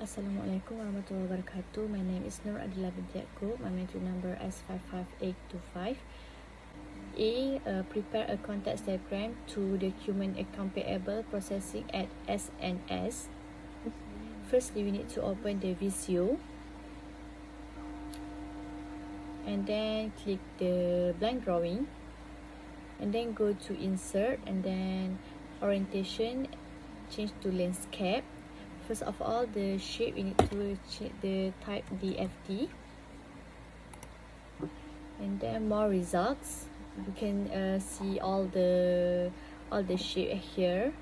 Assalamualaikum warahmatullahi wabarakatuh. My name is Nur Adila binti Yaakob. My MATRIC number S55825. Prepare a context diagram to document account payable processing at SNS. Firstly, we need to open the Visio. And then click the blank drawing. And then go to insert and then orientation, change to landscape. First of all, the shape we need to change the type DFT, and then more results. You can see all the shape here.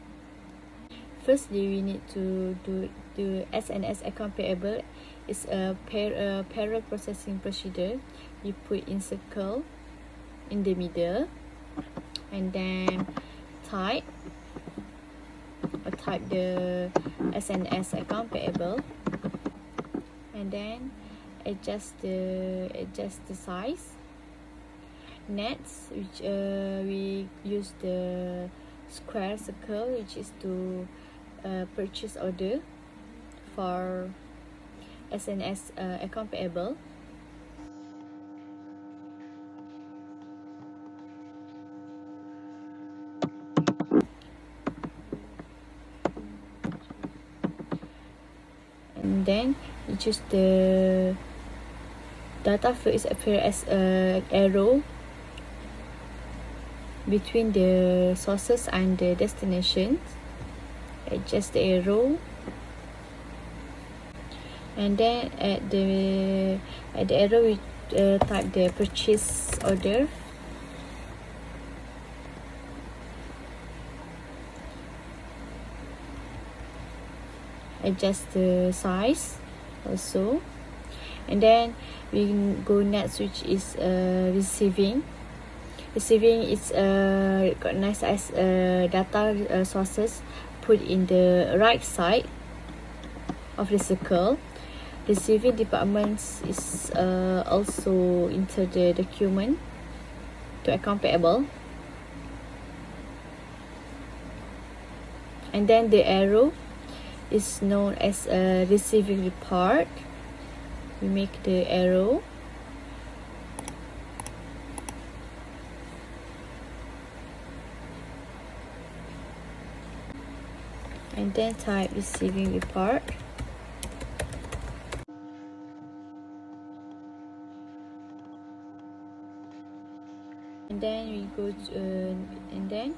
Firstly, we need to do the SNS account payable. Is a parallel processing procedure. You put in circle in the middle, and then type the SNS account payable, and then adjust the size. Next, which we use the square circle, which is to purchase order for SNS account payable. And then you choose the data flow is appear as a arrow between the sources and the destinations. Adjust the arrow, and then at the arrow we type the purchase order. Adjust the size also, and then we go next, which is receiving is recognized as data sources put in the right side of the circle. Receiving departments is also enter the document to account payable, and then the arrow is known as a receiving report. We make the arrow, and then type receiving report. And then we go to and then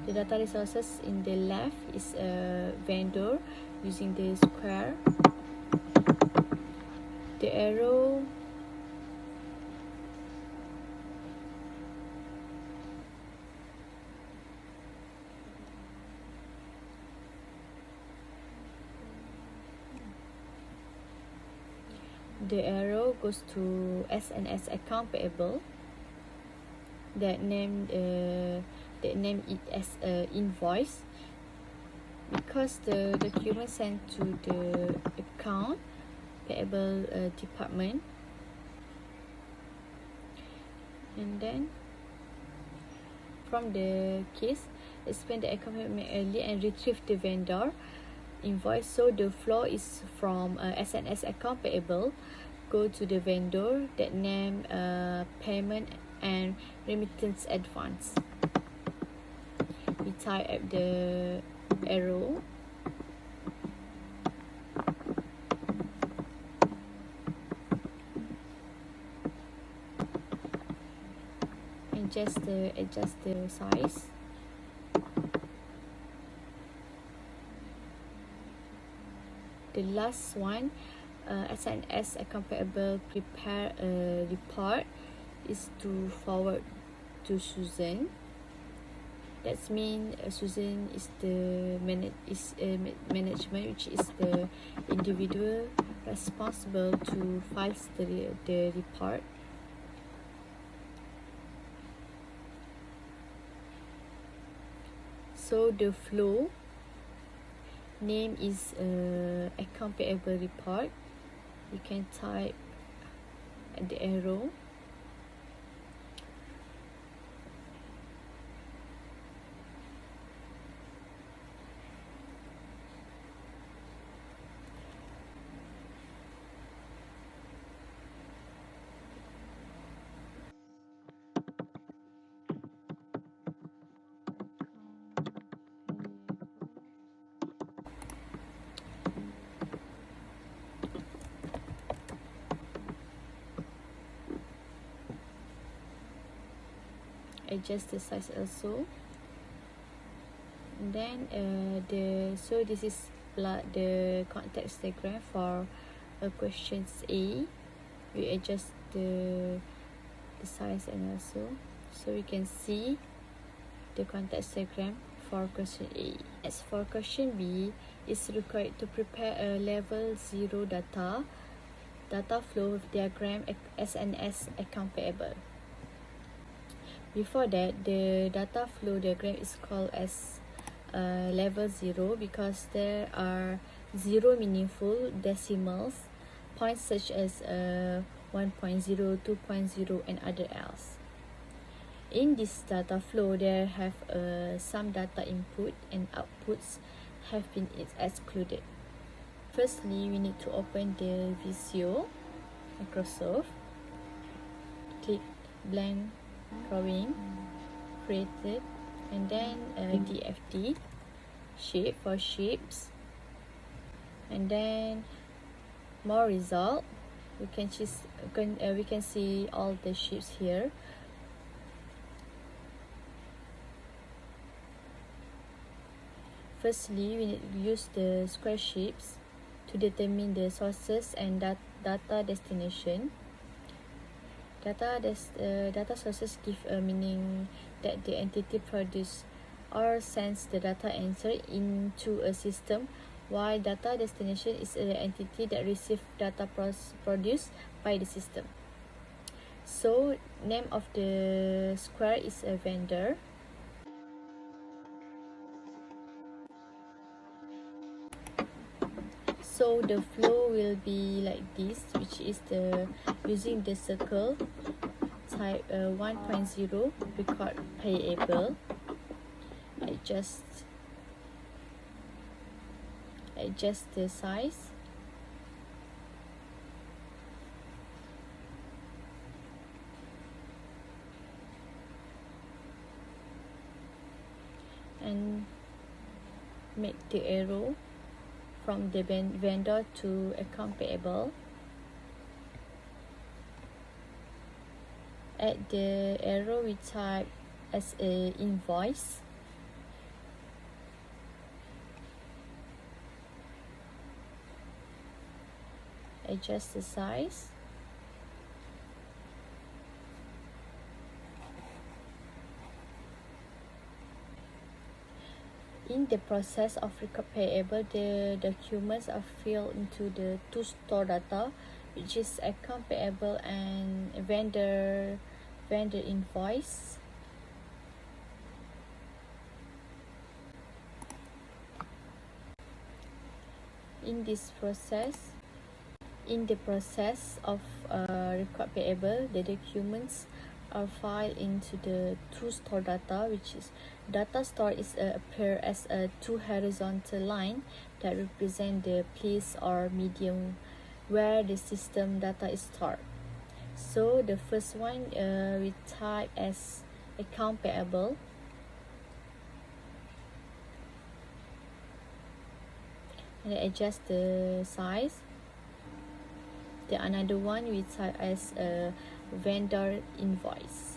the data resources in the left is a vendor using the square. The arrow goes to SNS account payable. That name it as invoice, because the document sent to the account payable department. And then from the case, expand the account payment early and retrieve the vendor invoice. So the flow is from SNS account payable, go to the vendor, that name payment and remittance advance. We type at the arrow, and adjust the size. The last one, SNS account payable prepare a report, is to forward to Susan. That means Susan is the management, which is the individual responsible to file the report. So the flow name is account payable report. You can type at the arrow. adjust the size also. And then so this is the context diagram for questions A. We adjust the size and also, so you can see the context diagram for question A. As for question B, it's required to prepare a level 0 data flow diagram SNS account payable. Before that, the data flow diagram is called as level 0 because there are 0 meaningful decimals points such as 1.0, 2.0 and other else. In this data flow, there have some data input and outputs have been excluded. Firstly, we need to open the Visio Microsoft, click blank drawing, created, and then DFT shape for shapes, and then more result. We can choose. We can see all the shapes here. Firstly, we need to use the square shapes to determine the sources and data destination. Data sources give a meaning that the entity produce or sends the data answer into a system, while data destination is an entity that receives data produced by the system. So, name of the square is a vendor. So the flow will be like this, which is using the circle type 1.0 record payable. Adjust the size. And make the arrow from the vendor to account payable. At the arrow, we type as a invoice. Adjust the size. In the process of record payable, the documents are filled into the two store data, which is account payable and vendor invoice. In the process of record payable, the documents are filed into the two store data, which is data store is appear as a two horizontal line that represent the place or medium where the system data is stored. So the first one we type as account payable. And adjust the size. The another one we type as a vendor invoice.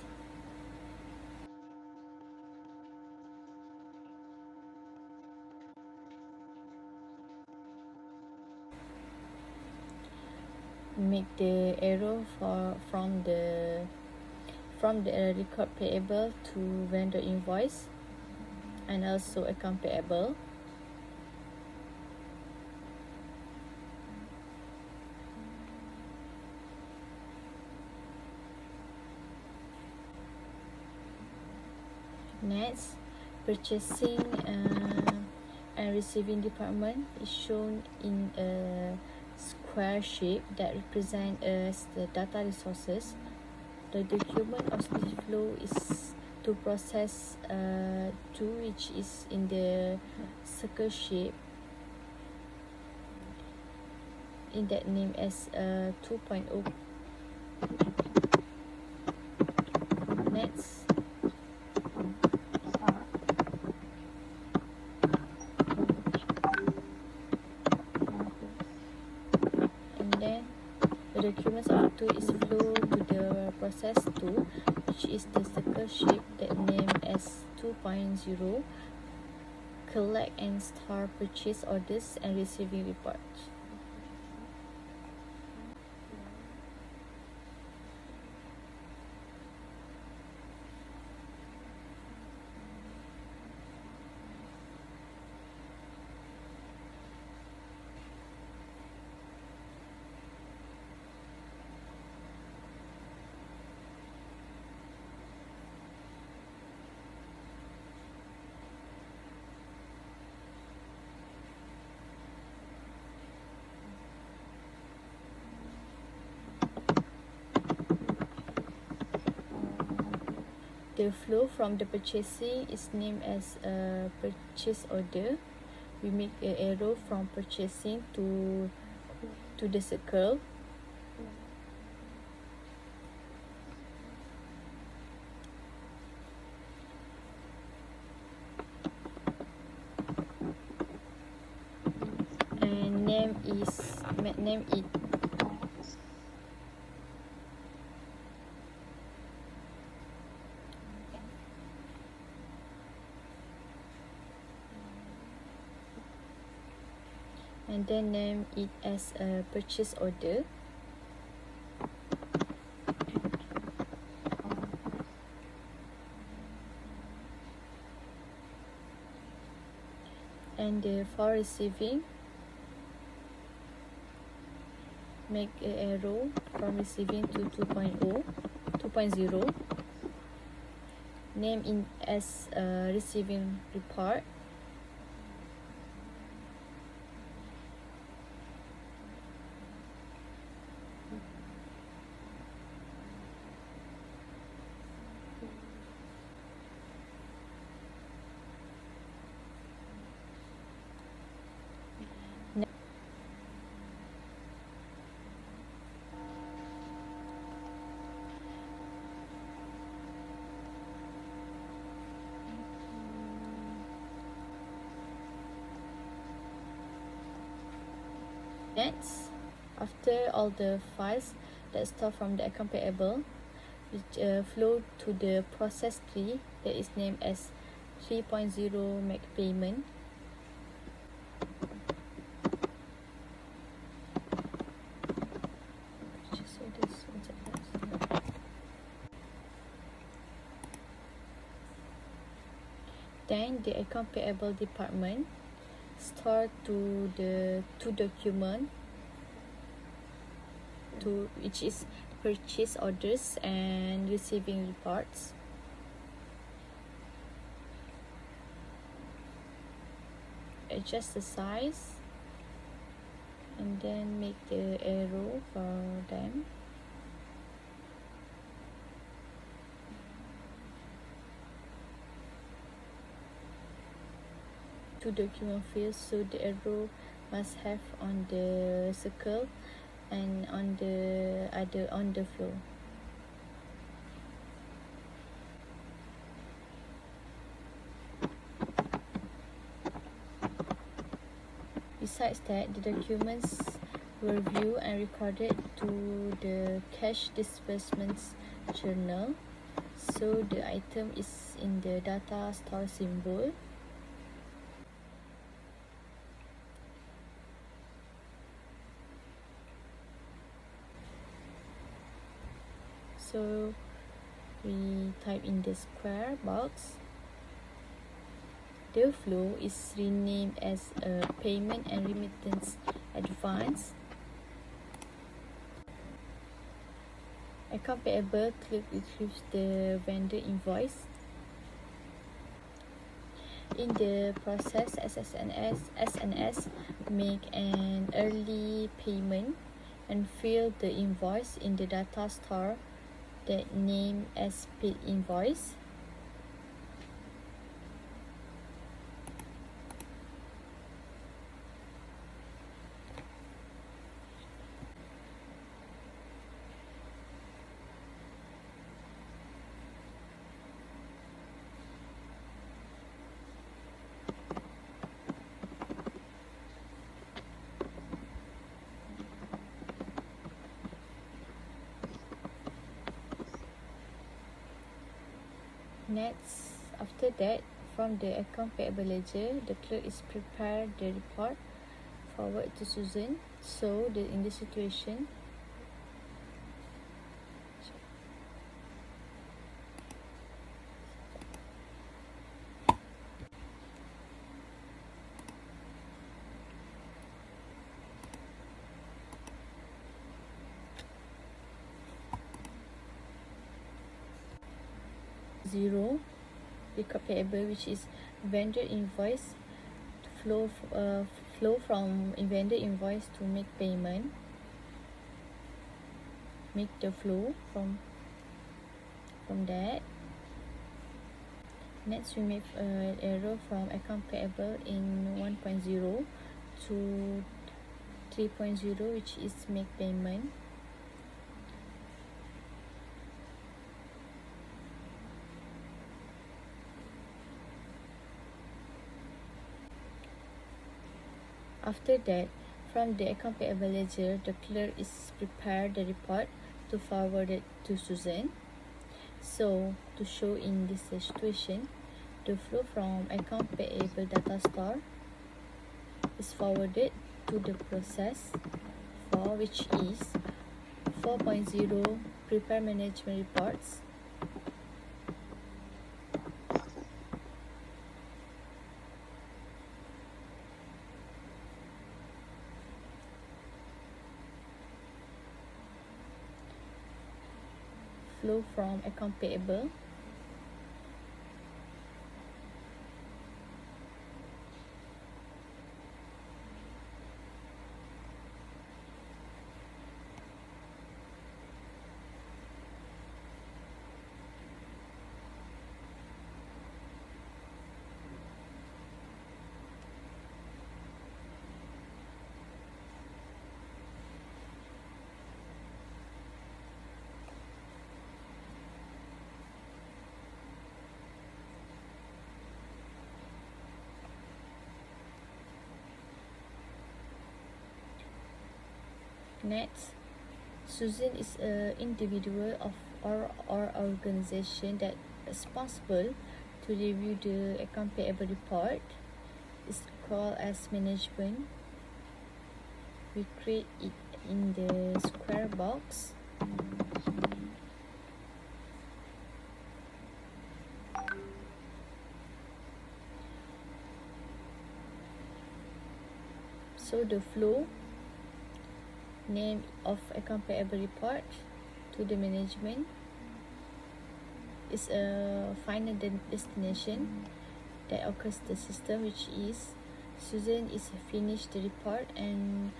Make the arrow from the record payable to vendor invoice and also account payable. Next, purchasing and receiving department is shown in a square shape that represent as the data resources. The document of this flow is to process 2, which is in the circle shape, in that name as 2.0. Next, and then the documents of 2 is flow to the process 2, which is the circle shape that named as 2.0, collect and store purchase orders and receiving reports. The flow from the purchasing is named as a purchase order. We make an arrow from purchasing to the circle. And name it and then name it as a purchase order. And for receiving, make an arrow from receiving to 2.0, name it as a receiving report. Next, after all the files that store from the account payable, which flow to the process tree that is named as 3.0 make payment. Then the account payable department store to the two document which is purchase orders and receiving reports. Adjust the size and then make the arrow for them. Two document fields, so the arrow must have on the circle and on the other on the flow. Besides that, the documents were viewed and recorded to the cash disbursements journal, so the item is in the data store symbol. So we type in the square box. The flow is renamed as a payment and remittance advance. Account payable click retrieves the vendor invoice. In the process, SNS make an early payment and fill the invoice in the data store that name as paid invoice. Next, after that, from the account payable ledger, the clerk is prepare the report forward to Susan. So in this situation, zero record payable, which is vendor invoice to flow from vendor invoice to make payment, make the flow from that. Next, we make error from account payable in 1.0 to 3.0, which is make payment. After that, from the account payable ledger, the clerk is prepare the report to forward it to Susan. So, to show in this situation, the flow from account payable data store is forwarded to the process 4, which is 4.0 prepare management reports. Flow from account payable. Next, Susan is an individual of or organization that is responsible to review the account payable report. It's called as management. We create it in the square box. So the flow name of account payable report to the management is a final destination that occurs the system, which is Susan is finished the report and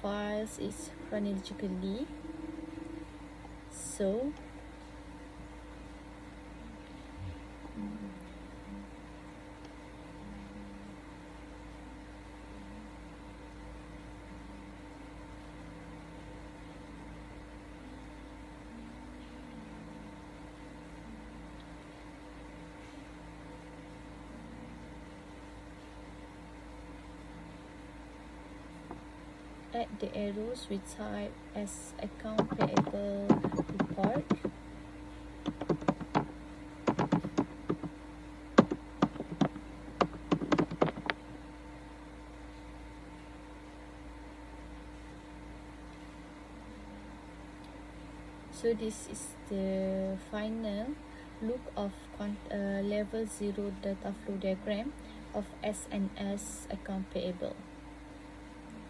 files is chronologically. So add the arrows we type as account payable report. So this is the final look of level 0 data flow diagram of S&S account payable.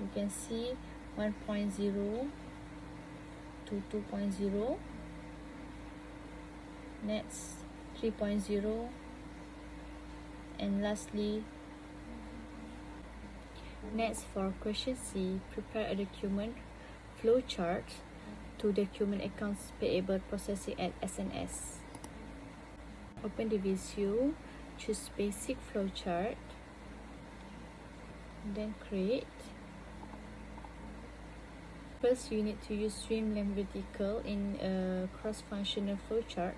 You can see 1.0 to 2.0, next 3.0, and lastly, next for question C, prepare a document flow chart to document accounts payable processing at S&S. Open the Visio, choose basic flow chart, then create. First, you need to use swim length vertical in a cross-functional flowchart.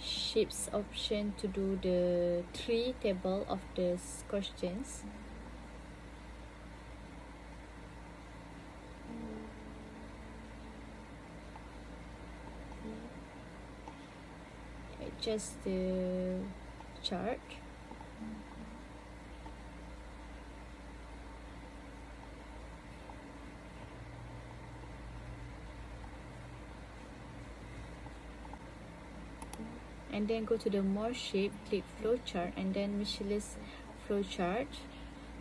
Shapes option to do the 3 table of the questions. Adjust the chart. And then go to the more shape, click flow chart, and then miscellaneous flow chart.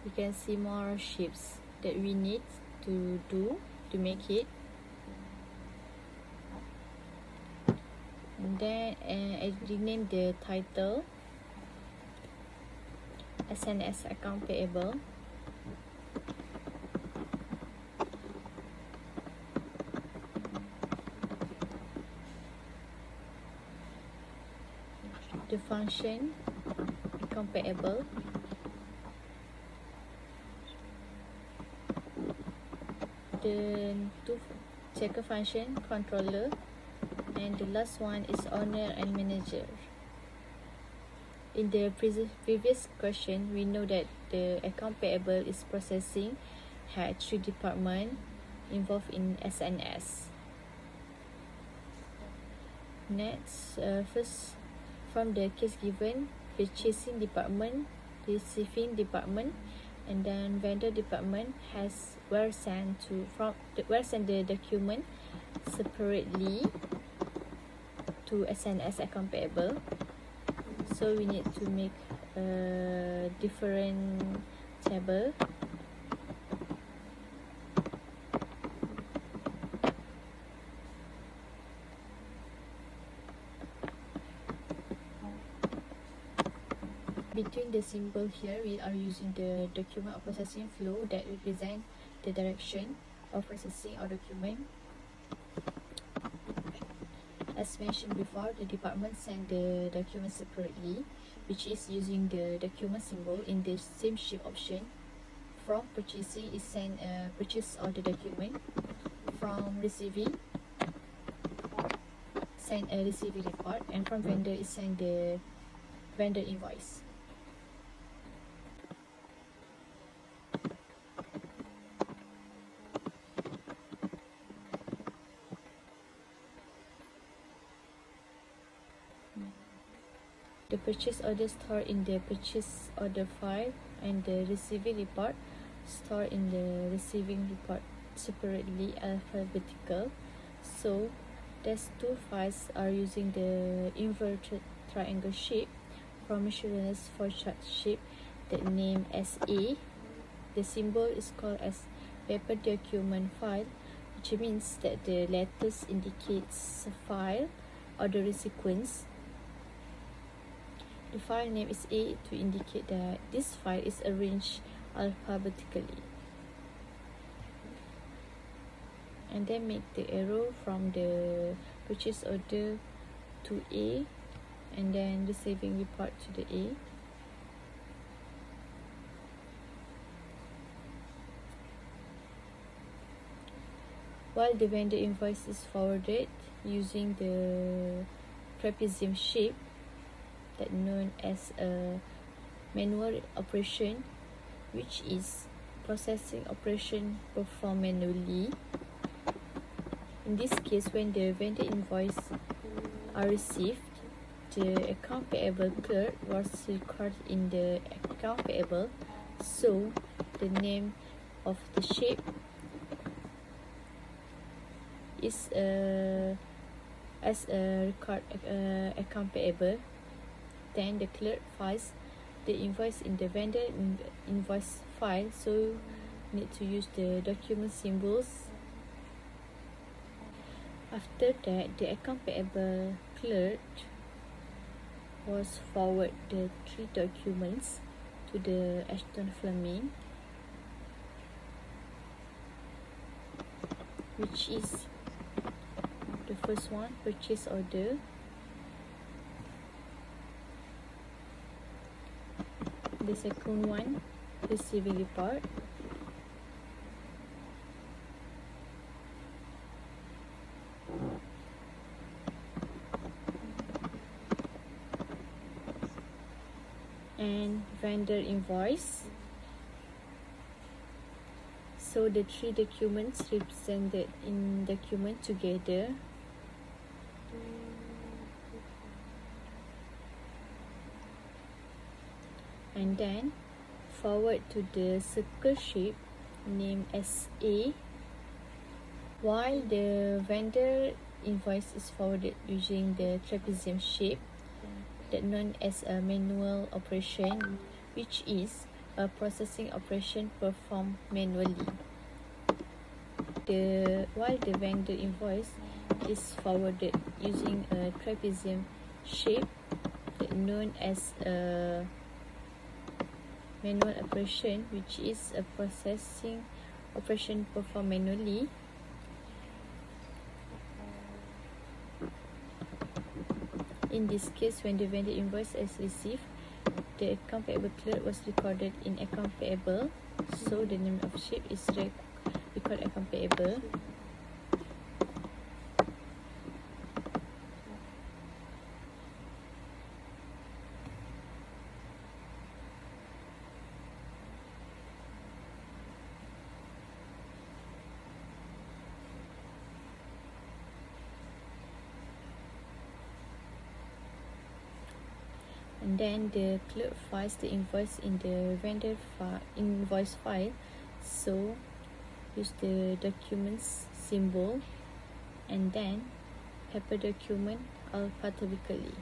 You can see more shapes that we need to do to make it. And then I rename the title SNS account payable. The function account payable. The second function controller, and the last one is owner and manager. In the previous question, we know that the account payable is processing had 3 departments involved in SNS. Next, first, from the case given, purchasing department, receiving department, and then vendor department were sent the document separately to SNS account payable. So we need to make a different table. Between the symbol here, we are using the document of processing flow that represent the direction of processing our document. As mentioned before, the department send the document separately, which is using the document symbol in the same sheet option. From purchasing is send a purchase order document. From receiving, send a receiving report, and from vendor is send the vendor invoice. The purchase order stored in the purchase order file, and the receiving report stored in the receiving report separately alphabetical. So these two files are using the inverted triangle shape from miscellaneous flowchart shape that name as A. The symbol is called as paper document file, which means that the letters indicates a file or the sequence. The file name is A to indicate that this file is arranged alphabetically. And then make the arrow from the purchase order to A, and then receiving report to the A. While the vendor invoice is forwarded using the trapezium shape, that known as a manual operation, which is processing operation performed manually. In this case, when the vendor invoice are received, the account payable clerk was recorded in the account payable, so the name of the shape is as a record account payable. Then the clerk files the invoice in the vendor invoice file, so need to use the document symbols. After that, the account payable clerk was forward the 3 documents to the Ashton Fleming, which is the first one, purchase order, the second one, receiving report, and vendor invoice. So the 3 documents represented in document together. and then forward to the circle shape named as A, while the vendor invoice is forwarded using the trapezium shape that known as a manual operation, which is a processing operation performed manually. While the vendor invoice is forwarded using a trapezium shape that known as a manual operation, which is a processing operation performed manually. In this case, when the vendor invoice is received, the account payable clerk was recorded in account payable, so the name of shape is record account payable. And then the clerk files the invoice in the vendor invoice file, so use the documents symbol and then paper document alphabetically.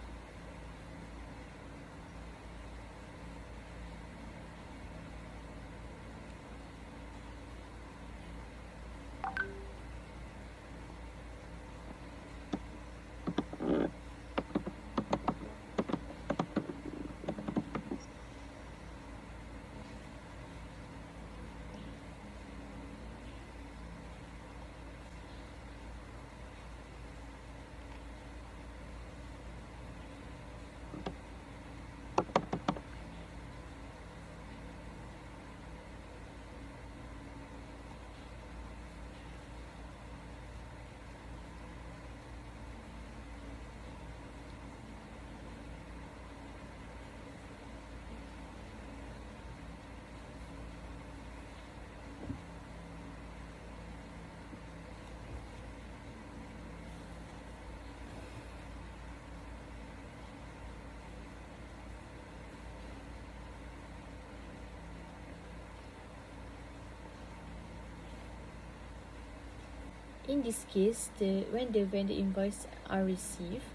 In this case, when the vendor invoice are received,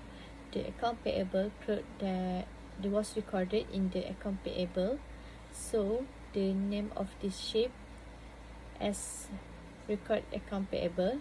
the account payable clerk that was recorded in the account payable, so the name of this shape as record account payable.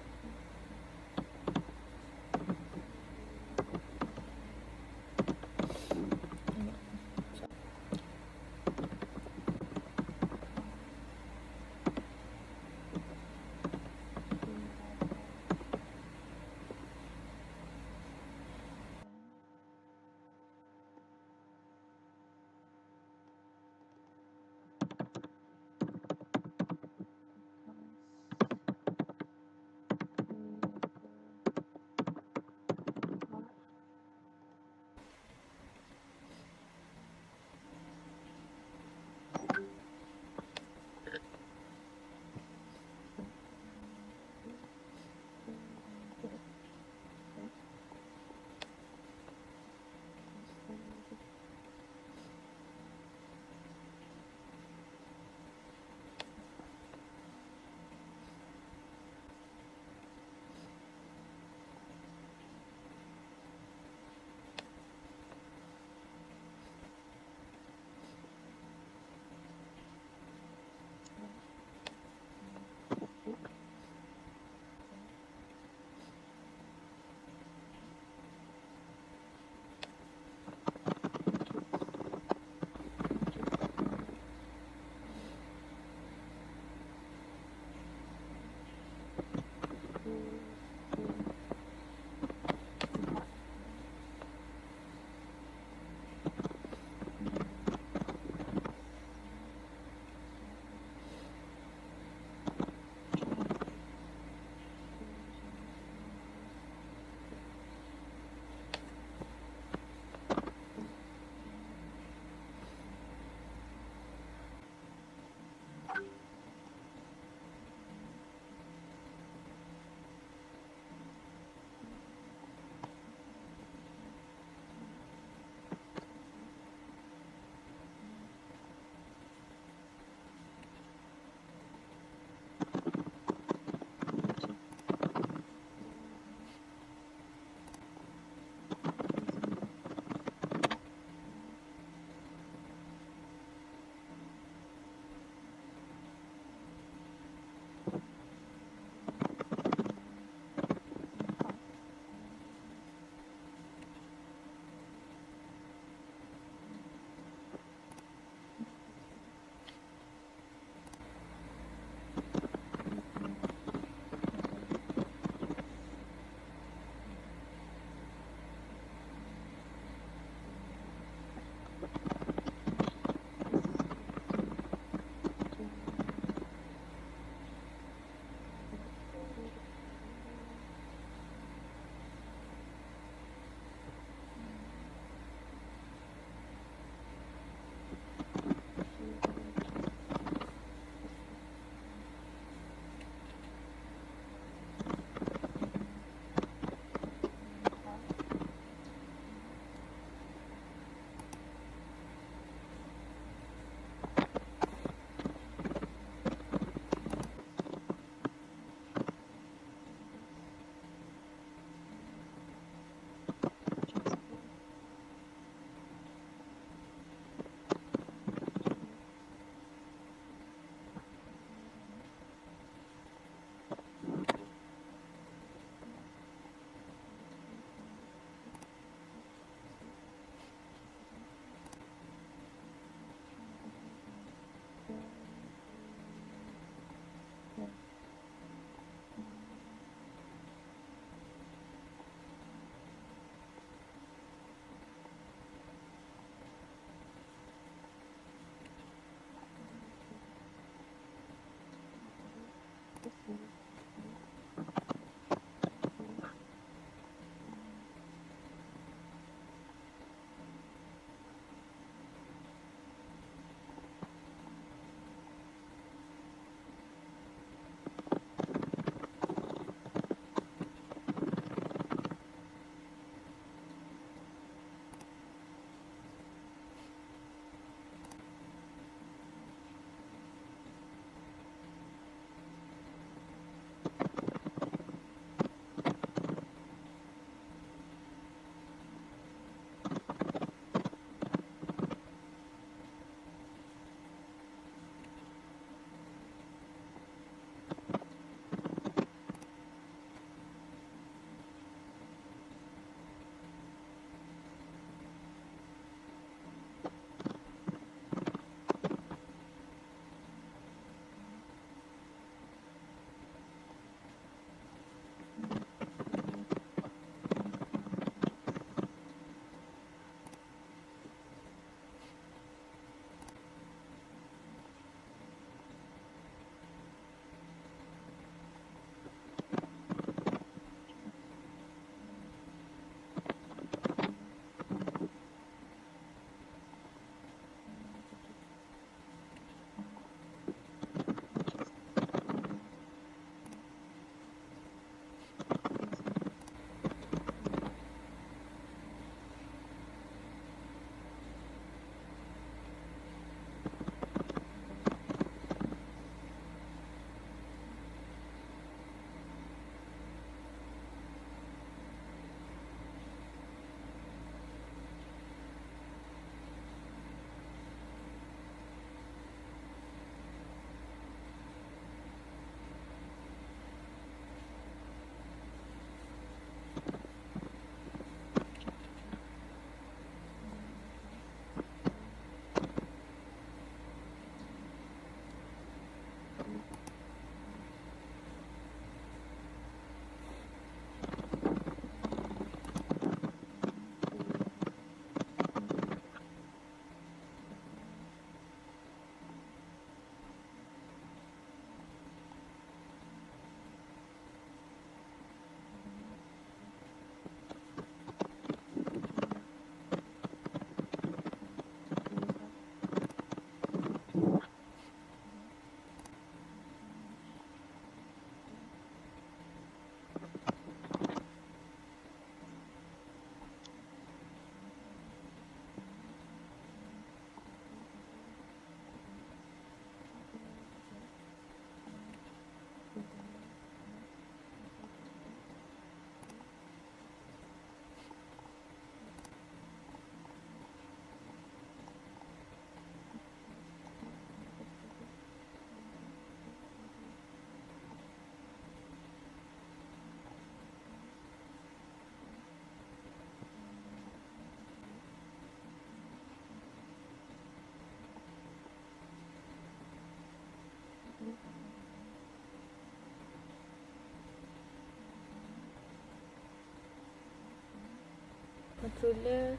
controller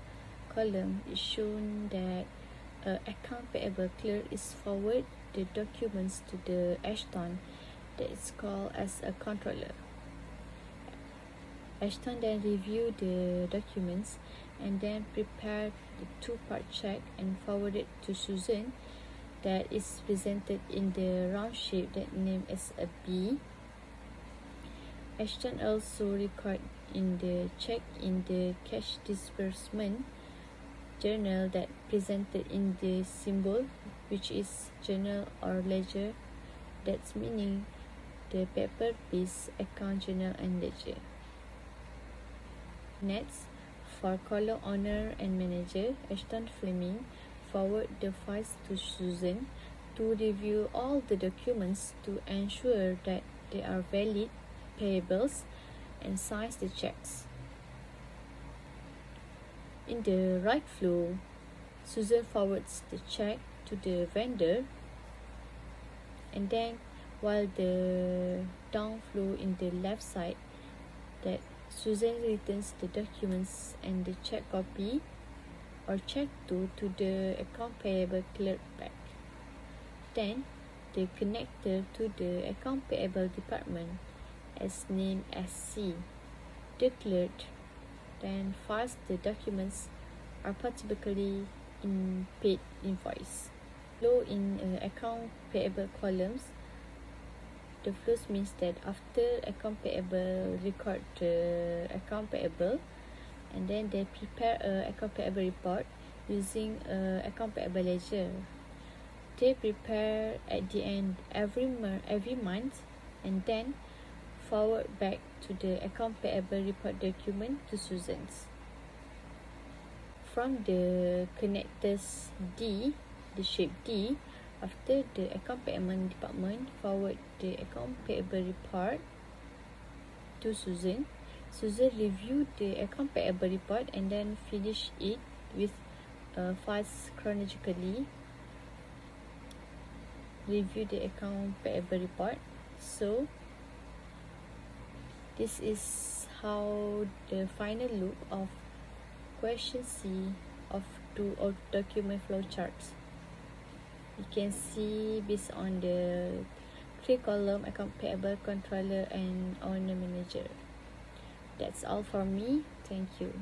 column, is shown that account payable clerk is forward the documents to the Ashton that is called as a controller. Ashton then review the documents and then prepare the two-part check and forward it to Susan that is presented in the round shape that named as a B. Ashton also record in the check in the cash disbursement journal that presented in the symbol, which is journal or ledger. That's meaning the paper-based account journal and ledger. Next, for column owner and manager, Ashton Fleming forward the files to Susan to review all the documents to ensure that they are valid payables and signs the checks. In the right flow, Susan forwards the check to the vendor, and then while the down flow in the left side, that Susan returns the documents and the check copy or check to the account payable clerk back. Then the connector to the account payable department as named as C. The clerk then files the documents are typically in paid invoice. Flow in account payable columns. The flows means that after account payable record the account payable, and then they prepare a account payable report using account payable ledger. They prepare at the end every month, and then forward back to the account payable report document to Susan's. From the connectors D, the shape D, after the account payment department forward the account payable report to Susan, Susan reviewed the account payable report and then finish it with files chronologically. Review the account payable report. So this is how the final look of question C of two document flow charts. You can see based on the 3 column account payable, controller and owner manager. That's all for me. Thank you.